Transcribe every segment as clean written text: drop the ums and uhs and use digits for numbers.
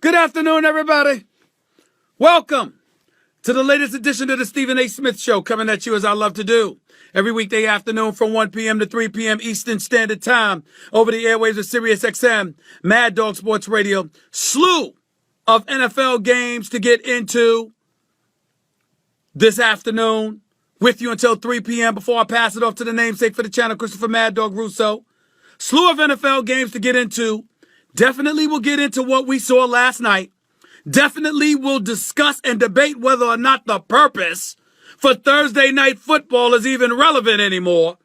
Good afternoon, everybody. Welcome to the latest edition of the Stephen A. Smith Show, coming at you as I love to do. Every weekday afternoon from 1 p.m. to 3 p.m. Eastern Standard Time over the airwaves of Sirius XM, Mad Dog Sports Radio. Slew of NFL games to get into this afternoon. With you until 3 p.m. before I pass it off to the namesake for the channel, Christopher Mad Dog Russo. Slew of NFL games to get into. Definitely we'll get into what we saw last night. Definitely we'll discuss and debate whether or not the purpose for Thursday night football is even relevant anymore.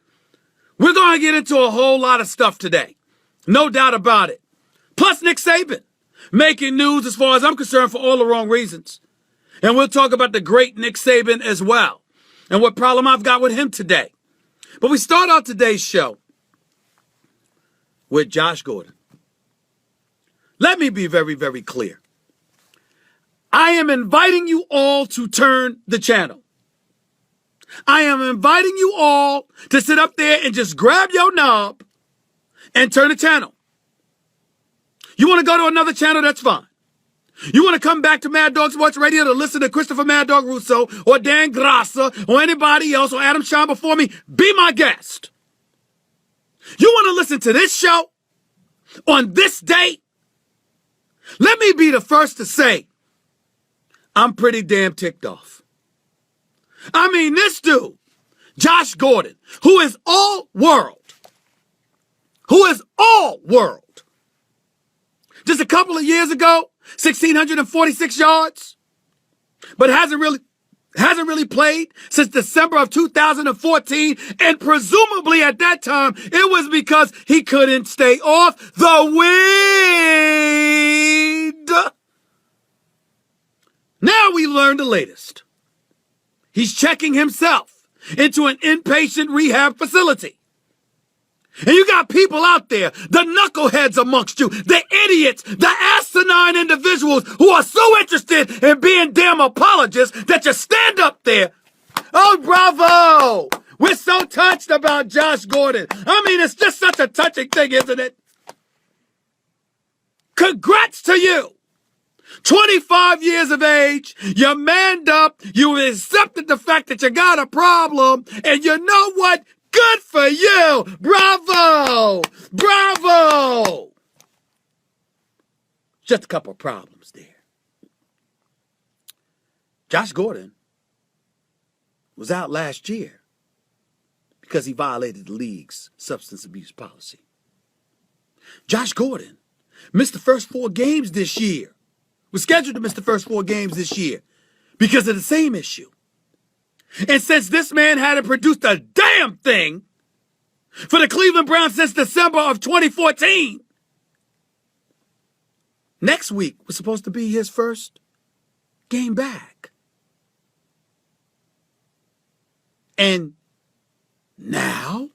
We're going to get into a whole lot of stuff today. No doubt about it. Plus Nick Saban making news as far as I'm concerned for all the wrong reasons. And we'll talk about the great Nick Saban as well and what problem I've got with him today. But we start out today's show with Josh Gordon. Let me be very, very clear. I am inviting you all to turn the channel. I am inviting you all to sit up there and just grab your knob and turn the channel. You want to go to another channel, that's fine. You want to come back to Mad Dog Sports Radio to listen to Christopher Mad Dog Russo or Dan Grassa or anybody else or Adam Shaw before me, be my guest. You want to listen to this show on this date? Let me be the first to say, I'm pretty damn ticked off. I mean, this dude, Josh Gordon, who is all world. Just a couple of years ago, 1,646 yards, but hasn't really played since December of 2014, and presumably at that time, it was because he couldn't stay off the weed. Now we learned the latest. He's checking himself into an inpatient rehab facility. And you got people out there, the knuckleheads amongst you, the idiots, the asinine individuals who are so interested in being damn apologists that you stand up there. Oh, bravo! We're so touched about Josh Gordon. I mean, it's just such a touching thing, isn't it? Congrats to you. 25 years of age, you manned up, you accepted the fact that you got a problem, and you know what? Good for you! Bravo! Bravo! Just a couple of problems there. Josh Gordon was out last year because he violated the league's substance abuse policy. Josh Gordon missed the first 4 games this year. Was scheduled to miss the first 4 games this year because of the same issue. And since this man hadn't produced a damn thing for the Cleveland Browns since December of 2014, next week was supposed to be his first game back. And now,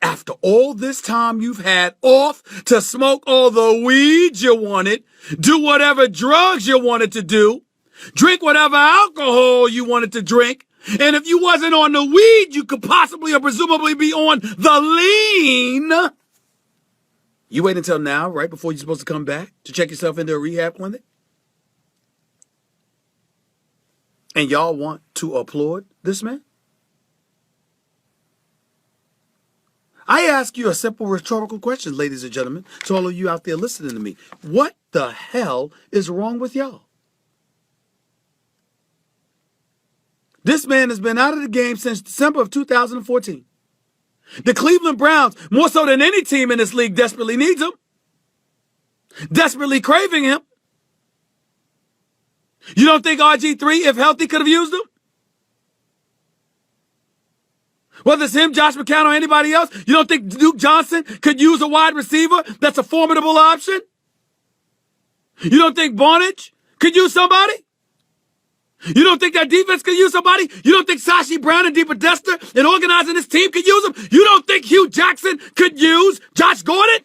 after all this time you've had off to smoke all the weed you wanted, do whatever drugs you wanted to do, drink whatever alcohol you wanted to drink, and if you wasn't on the weed, you could possibly or presumably be on the lean. You wait until now, right before you're supposed to come back to check yourself into a rehab clinic? And y'all want to applaud this man? I ask you a simple rhetorical question, ladies and gentlemen, to all of you out there listening to me. What the hell is wrong with y'all? This man has been out of the game since December of 2014. The Cleveland Browns, more so than any team in this league, desperately needs him. Desperately craving him. You don't think RG3, if healthy, could have used him? Whether it's him, Josh McCown, or anybody else, you don't think Duke Johnson could use a wide receiver that's a formidable option? You don't think Barnage could use somebody? You don't think that defense could use somebody? You don't think Sashi Brown and DePodesta and organizing this team could use him? You don't think Hugh Jackson could use Josh Gordon?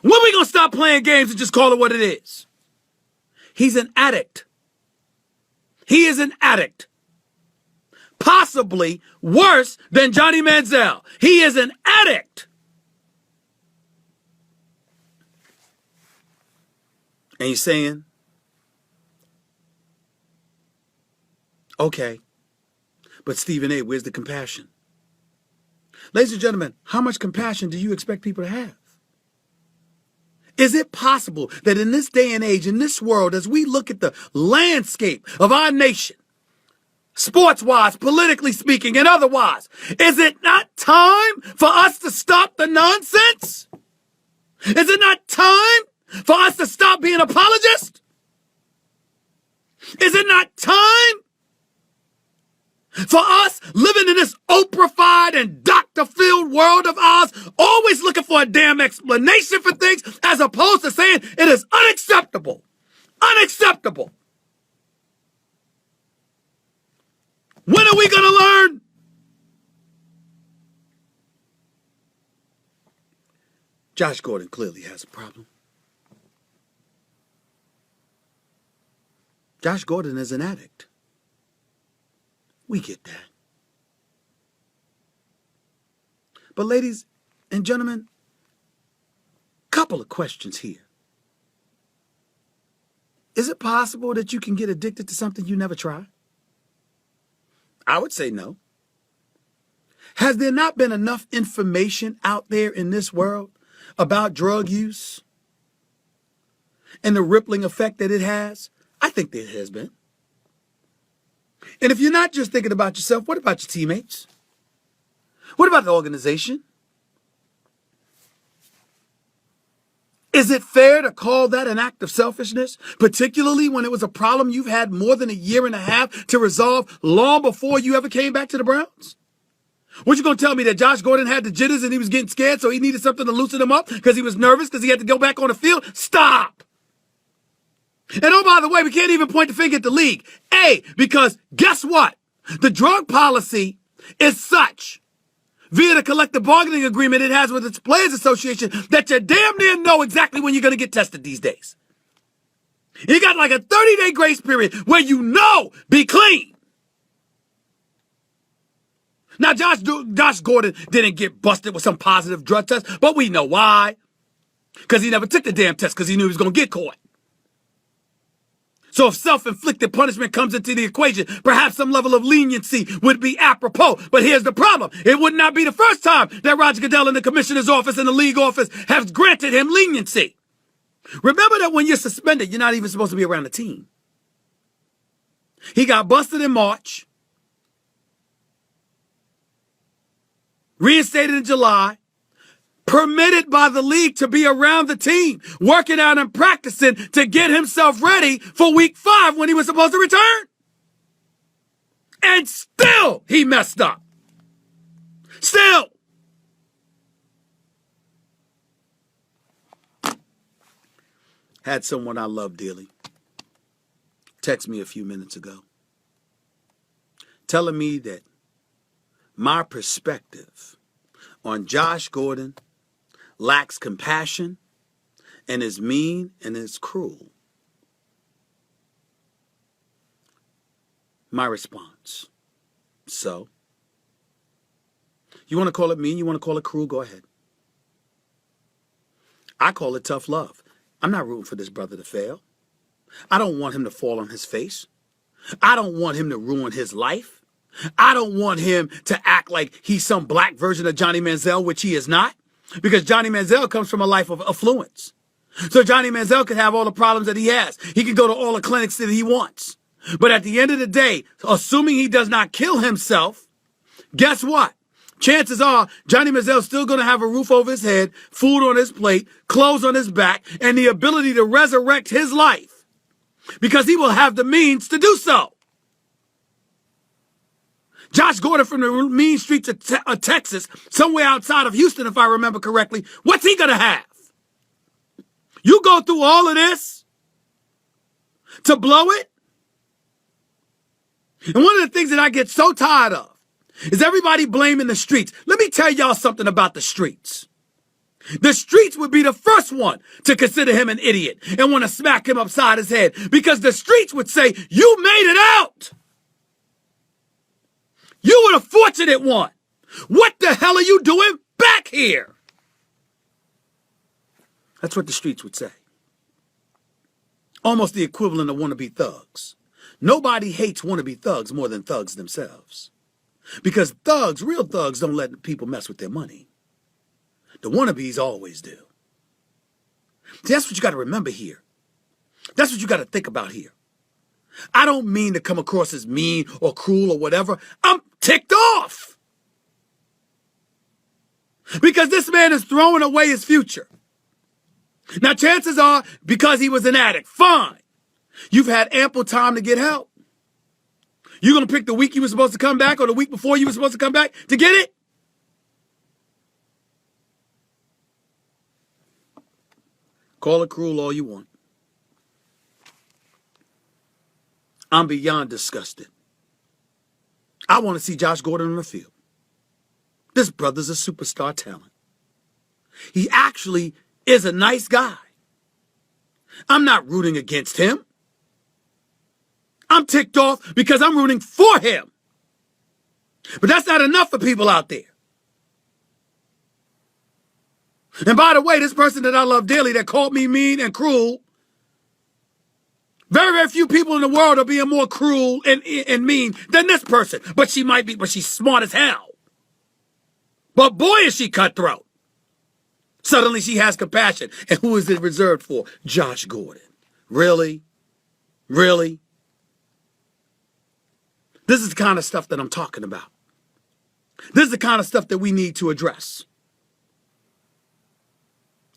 When are we going to stop playing games and just call it what it is? He's an addict. He is an addict. Possibly worse than Johnny Manziel. He is an addict. And you're saying, okay, but Stephen A., where's the compassion? Ladies and gentlemen, how much compassion do you expect people to have? Is it possible that in this day and age, in this world, as we look at the landscape of our nation, sports-wise, politically speaking, and otherwise, is it not time for us to stop the nonsense? Is it not time for us to stop being apologists? Is it not time for us living in this Oprah-fied and doctor-filled world of ours, always looking for a damn explanation for things as opposed to saying it is unacceptable? Unacceptable. When are we going to learn? Josh Gordon clearly has a problem. Josh Gordon is an addict. We get that. But ladies and gentlemen, couple of questions here. Is it possible that you can get addicted to something you never tried? I would say no. Has there not been enough information out there in this world about drug use and the rippling effect that it has? I think there has been. And if you're not just thinking about yourself, what about your teammates? What about the organization? Is it fair to call that an act of selfishness, particularly when it was a problem you've had more than a year and a half to resolve long before you ever came back to the Browns? What you going to tell me, that Josh Gordon had the jitters and he was getting scared, so he needed something to loosen him up because he was nervous because he had to go back on the field? Stop. And oh, by the way, we can't even point the finger at the league. Because guess what? The drug policy is such, via the collective bargaining agreement it has with its players association, that you damn near know exactly when you're going to get tested these days. You got like a 30-day grace period where you know, be clean. Now, Josh Gordon didn't get busted with some positive drug test, but we know why. Because he never took the damn test because he knew he was going to get caught. So if self-inflicted punishment comes into the equation, perhaps some level of leniency would be apropos. But here's the problem. It would not be the first time that Roger Goodell in the commissioner's office and the league office has granted him leniency. Remember that when you're suspended, you're not even supposed to be around the team. He got busted in March, reinstated in July, permitted by the league to be around the team, working out and practicing to get himself ready for week 5 when he was supposed to return. And still, he messed up. Still. Had someone I love dearly text me a few minutes ago, telling me that my perspective on Josh Gordon lacks compassion and is mean and is cruel. My response: so? You want to call it mean? You want to call it cruel? Go ahead. I call it tough love. I'm not rooting for this brother to fail. I don't want him to fall on his face. I don't want him to ruin his life. I don't want him to act like he's some black version of Johnny Manziel, which he is not. Because Johnny Manziel comes from a life of affluence. So Johnny Manziel could have all the problems that he has. He can go to all the clinics that he wants. But at the end of the day, assuming he does not kill himself, guess what? Chances are Johnny Manziel's still going to have a roof over his head, food on his plate, clothes on his back, and the ability to resurrect his life. Because he will have the means to do so. Josh Gordon from the mean streets of Texas, somewhere outside of Houston, if I remember correctly, what's he going to have? You go through all of this to blow it? And one of the things that I get so tired of is everybody blaming the streets. Let me tell y'all something about the streets. The streets would be the first one to consider him an idiot and want to smack him upside his head, because the streets would say, you made it out. You were the fortunate one. What the hell are you doing back here? That's what the streets would say. almost the equivalent of wannabe thugs. Nobody hates wannabe thugs more than thugs themselves. Because thugs, real thugs, don't let people mess with their money. The wannabes always do. See, that's what you got to remember here. That's what you got to think about here. I don't mean to come across as mean or cruel or whatever. I'm ticked off. Because this man is throwing away his future. Now, chances are, because he was an addict, fine. You've had ample time to get help. You're going to pick the week you were supposed to come back or the week before you were supposed to come back to get it? Call it cruel all you want. I'm beyond disgusted. I want to see Josh Gordon on the field. This brother's a superstar talent. He actually is a nice guy. I'm not rooting against him. I'm ticked off because I'm rooting for him. But that's not enough for people out there. And by the way, this person that I love dearly that called me mean and cruel, very, very few people in the world are being more cruel and mean than this person. But she's smart as hell. But boy, is she cutthroat. Suddenly she has compassion. And who is it reserved for? Josh Gordon. Really? Really? This is the kind of stuff that I'm talking about. This is the kind of stuff that we need to address.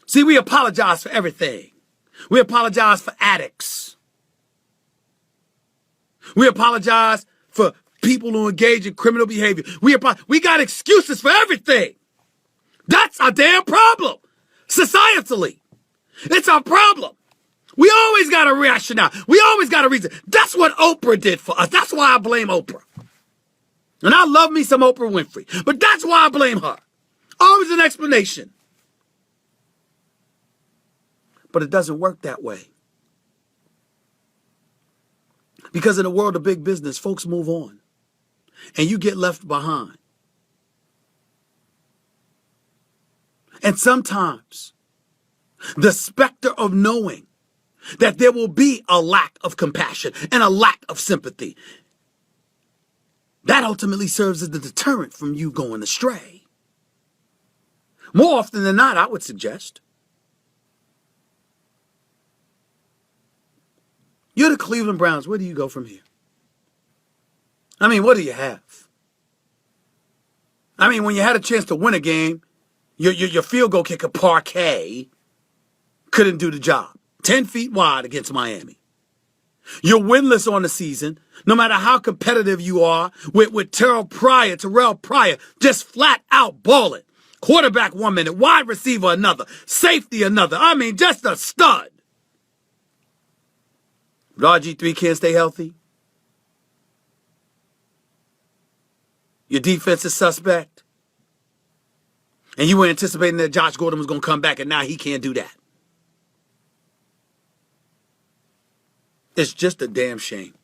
See, we apologize for everything. We apologize for addicts. We apologize for people who engage in criminal behavior. We got excuses for everything. That's our damn problem. Societally. It's our problem. We always got a rationale. We always got a reason. That's what Oprah did for us. That's why I blame Oprah. And I love me some Oprah Winfrey. But that's why I blame her. Always an explanation. But it doesn't work that way. Because in the world of big business, folks move on. And you get left behind. And sometimes the specter of knowing that there will be a lack of compassion and a lack of sympathy, that ultimately serves as the deterrent from you going astray. More often than not, I would suggest. You're the Cleveland Browns. Where do you go from here? I mean, what do you have? I mean, when you had a chance to win a game, your field goal kicker, Parquet, couldn't do the job. 10 feet wide against Miami. You're winless on the season, no matter how competitive you are, with Terrell Pryor, just flat out balling. Quarterback 1 minute, wide receiver another, safety another. I mean, just a stud. But RG3 can't stay healthy. Your defense is suspect. And you were anticipating that Josh Gordon was going to come back, and now he can't do that. It's just a damn shame.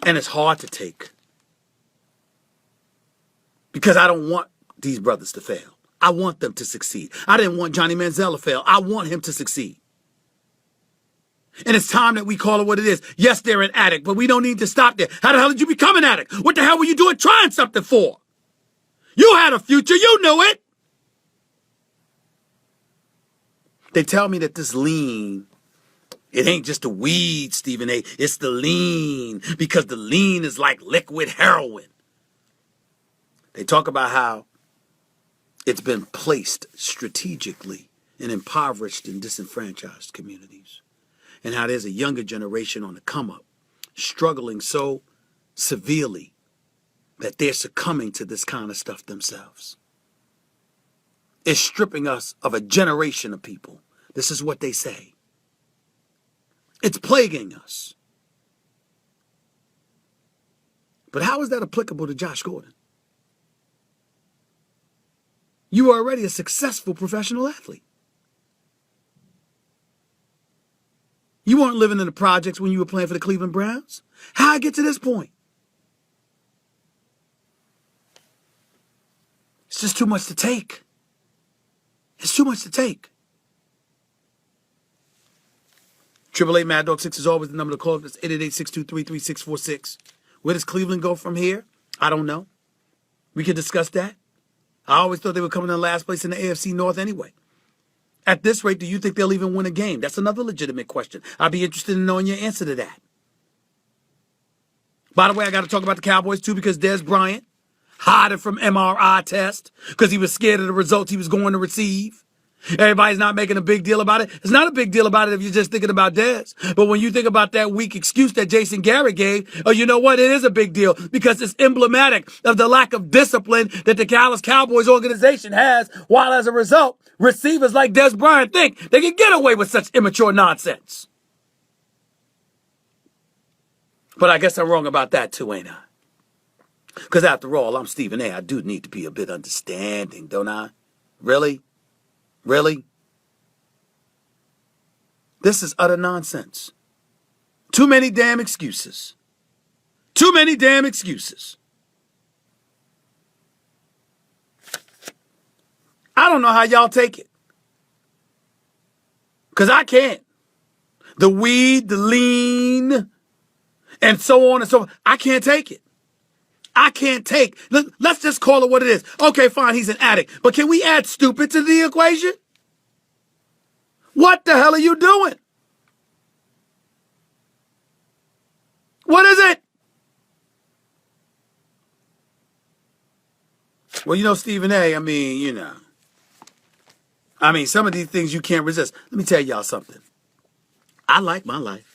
And it's hard to take. Because I don't want these brothers to fail. I want them to succeed. I didn't want Johnny Manziel to fail. I want him to succeed. And it's time that we call it what it is. Yes, they're an addict, but we don't need to stop there. How the hell did you become an addict? What the hell were you doing trying something for? You had a future. You knew it. They tell me that this lean, it ain't just the weed, Stephen A. It's the lean, because the lean is like liquid heroin. They talk about how it's been placed strategically in impoverished and disenfranchised communities, and how there's a younger generation on the come up, struggling so severely that they're succumbing to this kind of stuff themselves. It's stripping us of a generation of people. This is what they say. It's plaguing us. But how is that applicable to Josh Gordon? You are already a successful professional athlete. You weren't living in the projects when you were playing for the Cleveland Browns. How'd I get to this point? It's just too much to take. It's too much to take. 888 Mad Dog 6 is always the number to call. That's 888-623-3646. Where does Cleveland go from here? I don't know. We could discuss that. I always thought they were coming in last place in the AFC North anyway. At this rate, do you think they'll even win a game? That's another legitimate question. I'd be interested in knowing your answer to that. By the way, I got to talk about the Cowboys too, because Des Bryant hiding from MRI test because he was scared of the results he was going to receive. Everybody's not making a big deal about it. It's not a big deal about it if you're just thinking about Des. But when you think about that weak excuse that Jason Garrett gave, oh, you know what? It is a big deal because it's emblematic of the lack of discipline that the Dallas Cowboys organization has, while as a result, receivers like Des Bryant think they can get away with such immature nonsense. But I guess I'm wrong about that too, ain't I? Because after all, I'm Stephen A. I do need to be a bit understanding, don't I? Really? Really? This is utter nonsense. Too many damn excuses. Too many damn excuses. I don't know how y'all take it. Because I can't. The weed, the lean, and so on and so on. I can't take it. I can't take. Let's just call it what it is. Okay, fine, he's an addict. But can we add stupid to the equation? What the hell are you doing? What is it? Well, you know, Stephen A., some of these things you can't resist. Let me tell y'all something. I like my life.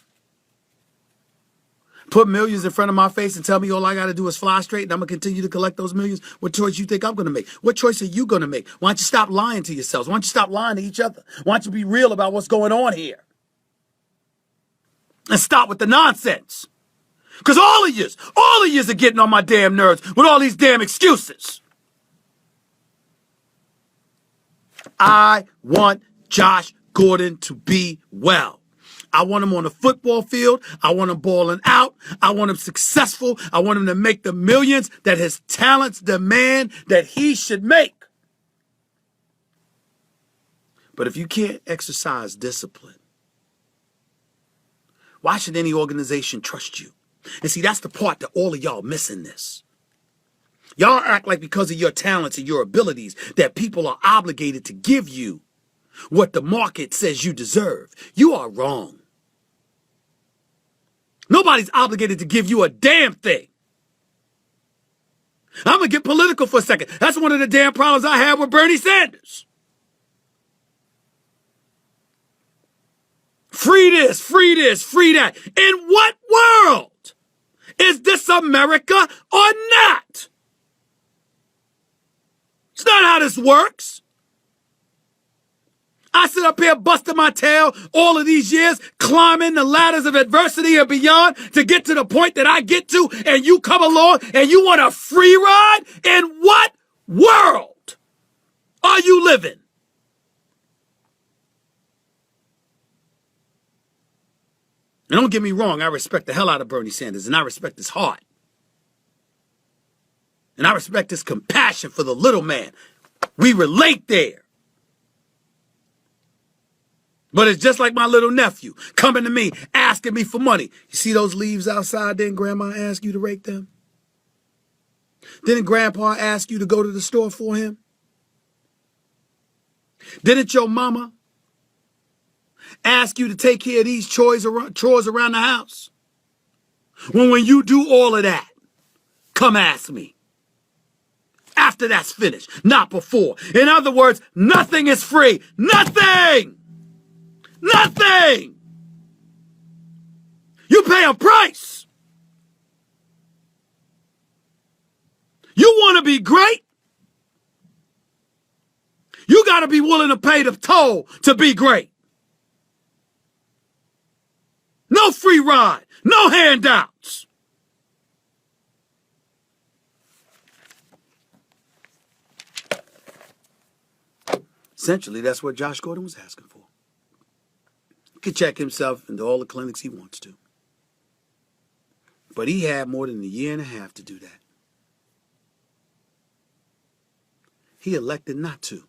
Put millions in front of my face and tell me all I got to do is fly straight and I'm going to continue to collect those millions. What choice you think I'm going to make? What choice are you going to make? Why don't you stop lying to yourselves? Why don't you stop lying to each other? Why don't you be real about what's going on here? And stop with the nonsense. Because all of yous are getting on my damn nerves with all these damn excuses. I want Josh Gordon to be well. I want him on the football field. I want him balling out. I want him successful. I want him to make the millions that his talents demand that he should make. But if you can't exercise discipline, why should any organization trust you? And see, that's the part that all of y'all missing this. Y'all act like because of your talents and your abilities that people are obligated to give you what the market says you deserve. You are wrong. Nobody's obligated to give you a damn thing. I'm going to get political for a second. That's one of the damn problems I have with Bernie Sanders. Free this, free that. In what world? Is this America or not? It's not how this works. I sit up here busting my tail all of these years, climbing the ladders of adversity and beyond to get to the point that I get to, and you come along and you want a free ride? In what world are you living? And don't get me wrong, I respect the hell out of Bernie Sanders, and I respect his heart. And I respect his compassion for the little man. We relate there. But it's just like my little nephew coming to me, asking me for money. You see those leaves outside? Didn't Grandma ask you to rake them? Didn't Grandpa ask you to go to the store for him? Didn't your mama ask you to take care of these chores around the house? When you do all of that, come ask me. After that's finished, not before. In other words, nothing is free. Nothing! Nothing! You pay a price. You want to be great? You got to be willing to pay the toll to be great. No free ride. No handouts. Essentially, that's what Josh Gordon was asking for. He could check himself into all the clinics he wants to. But he had more than a year and a half to do that. He elected not to.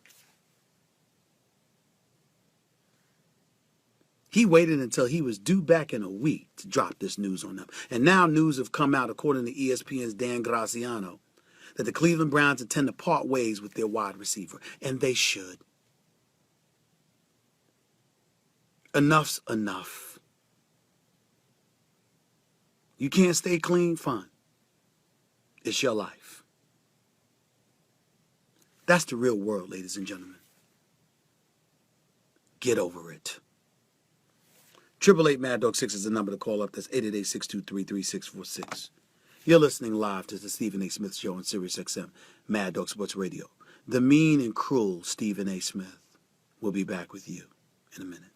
He waited until he was due back in a week to drop this news on them. And now news have come out, according to ESPN's Dan Graziano, that the Cleveland Browns intend to part ways with their wide receiver. And they should. Enough's enough. You can't stay clean? Fine. It's your life. That's the real world, ladies and gentlemen. Get over it. 888-MAD-DOG-6 is the number to call up. That's 888-623-3646. You're listening live to the Stephen A. Smith Show on Sirius XM, Mad Dog Sports Radio. The mean and cruel Stephen A. Smith will be back with you in a minute.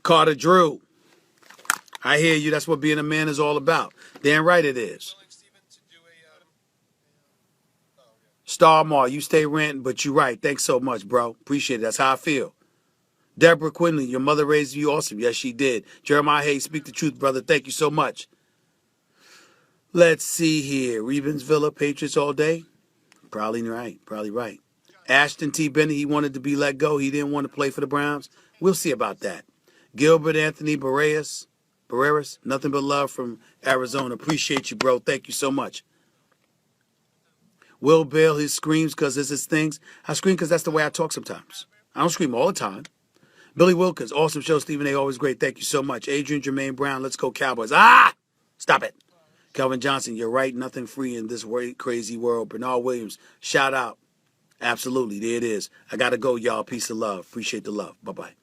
Carter Drew, I hear you. That's what being a man is all about. Damn right it is. Star Mar, you stay ranting, but you're right. Thanks so much, bro. Appreciate it. That's how I feel. Deborah Quinley, your mother raised you awesome. Yes, she did. Jeremiah Hayes, speak the truth, brother. Thank you so much. Let's see here. Ravensville, Patriots all day? Probably right. Probably right. Ashton T. Bennett, he wanted to be let go. He didn't want to play for the Browns. We'll see about that. Gilbert Anthony Barreras, nothing but love from Arizona. Appreciate you, bro. Thank you so much. Will Bell, he screams because this is things. I scream because that's the way I talk sometimes. I don't scream all the time. Billy Wilkins, awesome show, Stephen A. Always great. Thank you so much. Adrian Jermaine Brown, let's go Cowboys. Stop it. Kelvin Johnson, you're right. Nothing free in this crazy world. Bernard Williams, shout out. Absolutely. There it is. I got to go, y'all. Peace and love. Appreciate the love. Bye-bye.